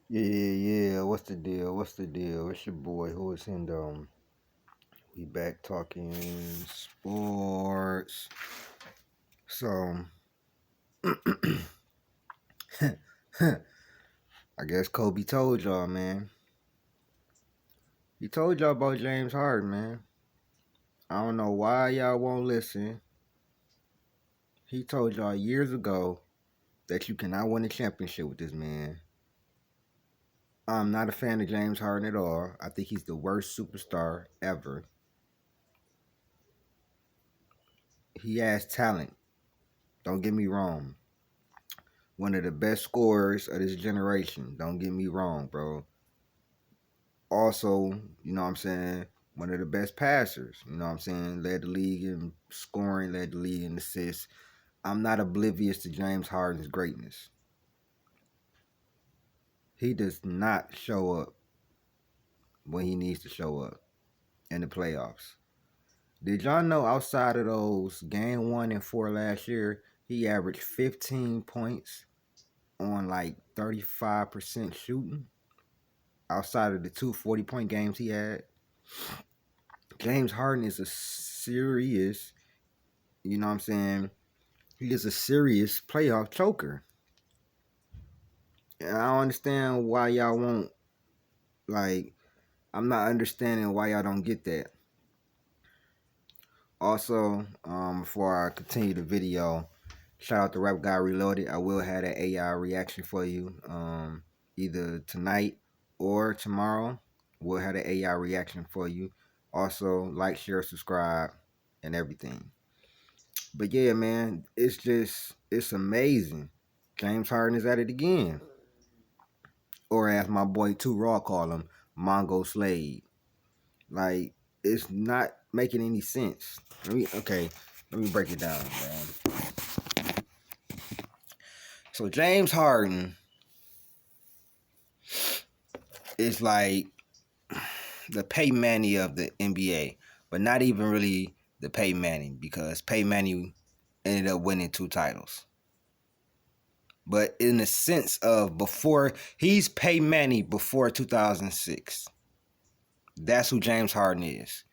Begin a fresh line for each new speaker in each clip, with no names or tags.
Yeah. What's the deal? What's the deal? It's your boy who is in we back talking sports. So I guess Kobe told y'all, man. He told y'all about James Harden, man. I don't know why y'all won't listen. He told y'all years ago that you cannot win a championship with this man. I'm not a fan of James Harden at all. I think he's the worst superstar ever. He has talent. Don't get me wrong. One of the best scorers of this generation. Don't get me wrong, bro. Also, you know what I'm saying, one of the best passers. You know what I'm saying? Led the league in scoring, led the league in assists. I'm not oblivious to James Harden's greatness. He does not show up when he needs to show up in the playoffs. Did y'all know outside of those game 1 and 4 last year, he averaged 15 points on like 35% shooting? Outside of the two 40-point games he had, James Harden is a serious, you know what I'm saying? He is a serious playoff choker. And I don't understand why y'all won't, like, I'm not understanding why y'all don't get that. Also, before I continue the video, shout out to Rap Guy Reloaded. I will have that AI reaction for you either tonight or tomorrow. We'll have the AI reaction for you. Also, like, share, subscribe, and everything. But yeah, man, it's amazing. James Harden is at it again. Or as my boy Two Raw call him, Mongo Slade. Like, it's not making any sense. Let me break it down, man. So James Harden is like the Peyton Manning of the NBA, but not even really the Peyton Manning because Peyton Manning ended up winning 2 titles. But in the sense of before, he's Peyton Manning before 2006. That's who James Harden is.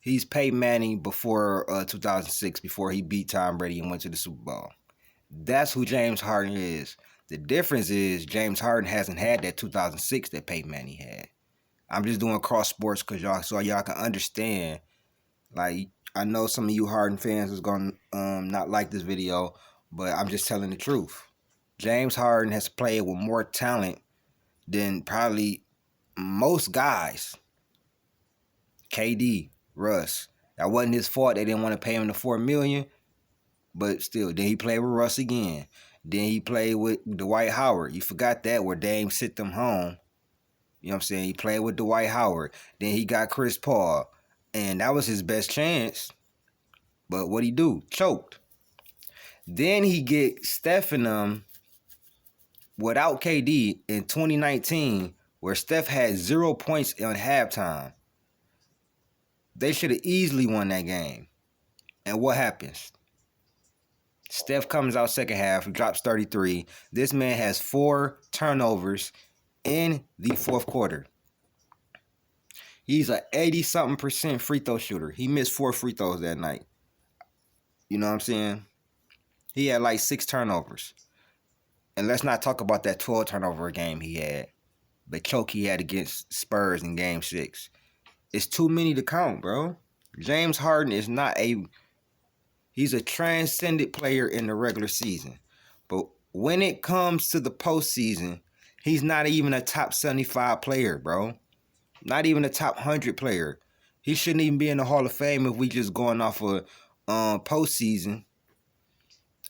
He's Peyton Manning before 2006, before he beat Tom Brady and went to the Super Bowl. That's who James Harden is. The difference is James Harden hasn't had that 2006 that Peyton Manning had. I'm just doing cross sports because y'all can understand. Like, I know some of you Harden fans is gonna not like this video, but I'm just telling the truth. James Harden has played with more talent than probably most guys. KD, Russ. That wasn't his fault. They didn't want to pay him the $4 million, but still, then he played with Russ again. Then he played with Dwight Howard. You forgot that where Dame sent them home. You know what I'm saying? He played with Dwight Howard. Then he got Chris Paul. And that was his best chance. But what'd he do? Choked. Then he get Steph and them without KD in 2019, where Steph had 0 points on halftime. They should have easily won that game. And what happens? Steph comes out second half, drops 33. This man has 4 turnovers in the fourth quarter. He's a 80-something% free throw shooter. He missed 4 free throws that night. You know what I'm saying? He had like 6 turnovers. And let's not talk about that 12 turnover game he had. The choke he had against Spurs in game 6. It's too many to count, bro. James Harden is he's a transcendent player in the regular season. But when it comes to the postseason, he's not even a top 75 player, bro. Not even a top 100 player. He shouldn't even be in the Hall of Fame if we just going off of postseason.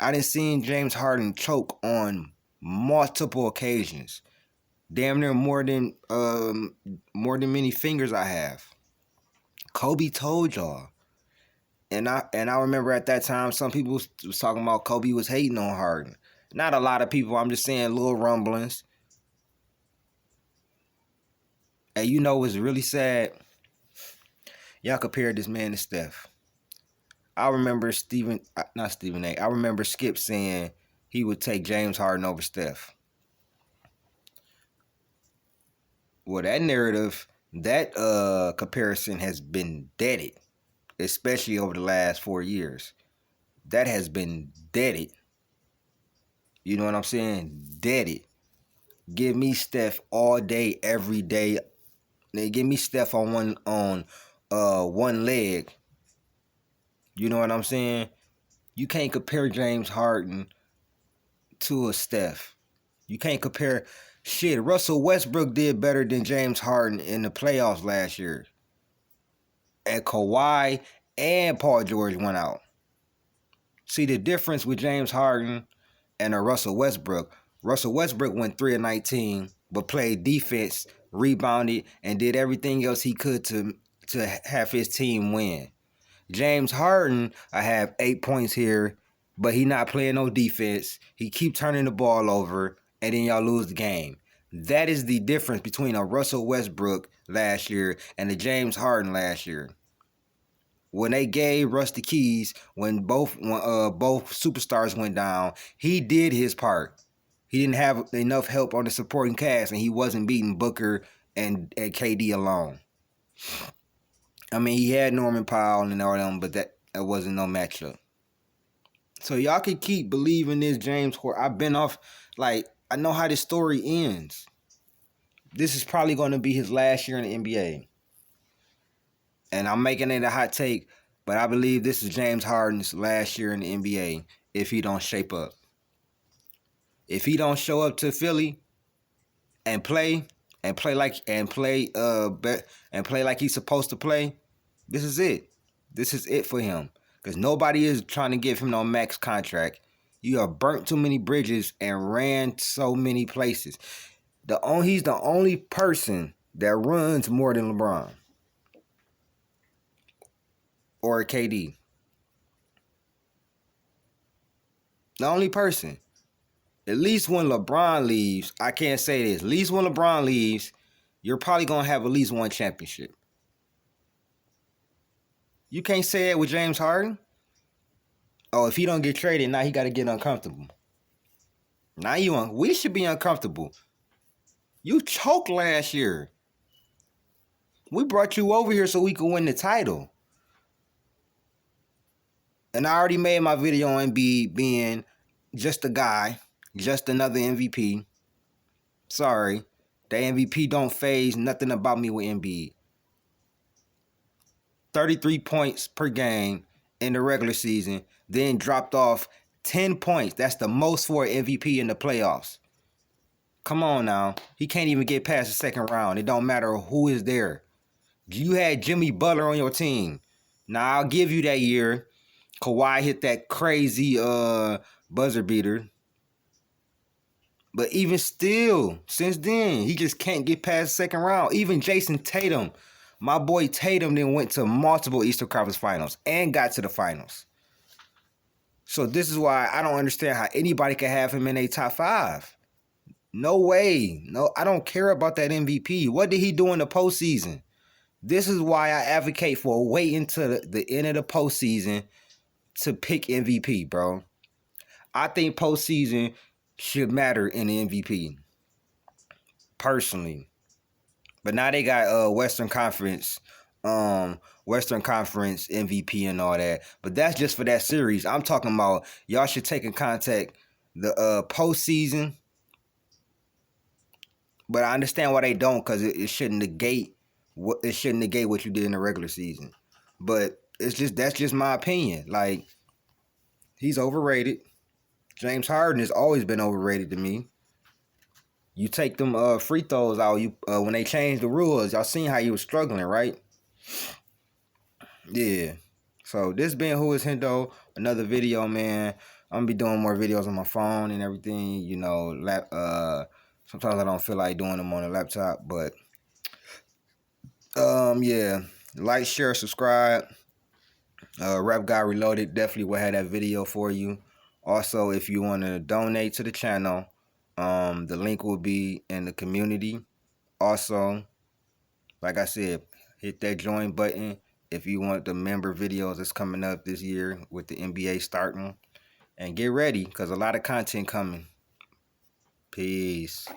I done seen James Harden choke on multiple occasions. Damn near more than many fingers I have. Kobe told y'all. And I remember at that time some people was talking about Kobe was hating on Harden. Not a lot of people, I'm just saying little rumblings. And you know what's really sad? Y'all compared this man to Steph. I remember I remember Skip saying he would take James Harden over Steph. Well, that narrative, that comparison has been deaded, especially over the last 4 years. That has been deaded. You know what I'm saying? Deaded. Give me Steph all day, every day. They give me Steph on one leg. You know what I'm saying? You can't compare James Harden to a Steph. You can't compare shit. Russell Westbrook did better than James Harden in the playoffs last year. And Kawhi and Paul George went out. See the difference with James Harden and a Russell Westbrook. Russell Westbrook went 3 of 19, but played defense, rebounded, and did everything else he could to have his team win. James Harden, I have 8 points here, but he not playing no defense. He keep turning the ball over, and then y'all lose the game. That is the difference between a Russell Westbrook last year and a James Harden last year. When they gave Russ the keys, when both superstars went down, he did his part. He didn't have enough help on the supporting cast, and he wasn't beating Booker and KD alone. I mean, he had Norman Powell and all them, but that wasn't no matchup. So y'all can keep believing this James Harden. I've been off, like, I know how this story ends. This is probably going to be his last year in the NBA. And I'm making it a hot take, but I believe this is James Harden's last year in the NBA if he don't shape up. If he don't show up to Philly and play like he's supposed to play, this is it. This is it for him. Because nobody is trying to give him no max contract. You have burnt too many bridges and ran so many places. He's the only person that runs more than LeBron or KD. The only person. At least when LeBron leaves, I can't say this. At least when LeBron leaves, you're probably going to have at least one championship. You can't say that with James Harden. Oh, if he don't get traded, now he got to get uncomfortable. Now we should be uncomfortable. You choked last year. We brought you over here so we could win the title. And I already made my video on Embiid being just a guy, just another MVP. Sorry, the MVP don't phase nothing about me with Embiid. 33 points per game in the regular season, then dropped off 10 points. That's the most for an MVP in the playoffs. Come on now. He can't even get past the second round. It don't matter who is there. You had Jimmy Butler on your team. Now, I'll give you that year. Kawhi hit that crazy buzzer beater. But even still, since then, he just can't get past the second round. Even Jason Tatum, my boy Tatum, then went to multiple Eastern Conference Finals and got to the finals. So this is why I don't understand how anybody can have him in a top 5. No way. No, I don't care about that MVP. What did he do in the postseason? This is why I advocate for waiting until the end of the postseason to pick MVP, bro. I think postseason should matter in the MVP, personally. But now they got Western Conference MVP and all that. But that's just for that series. I'm talking about y'all should take in contact the postseason. But I understand why they don't, because it shouldn't negate what you did in the regular season. But that's just my opinion. Like, he's overrated. James Harden has always been overrated to me. You take them free throws out. When they changed the rules, y'all seen how he was struggling, right? Yeah. So this been Who Is Hendo, another video, man. I'm gonna be doing more videos on my phone and everything. You know, sometimes I don't feel like doing them on a laptop, but yeah. Like, share, subscribe. Rap Guy Reloaded definitely will have that video for you. Also, if you want to donate to the channel, the link will be in the community. Also, like I said, hit that join button if you want the member videos that's coming up this year with the NBA starting. And get ready, because a lot of content coming. Peace.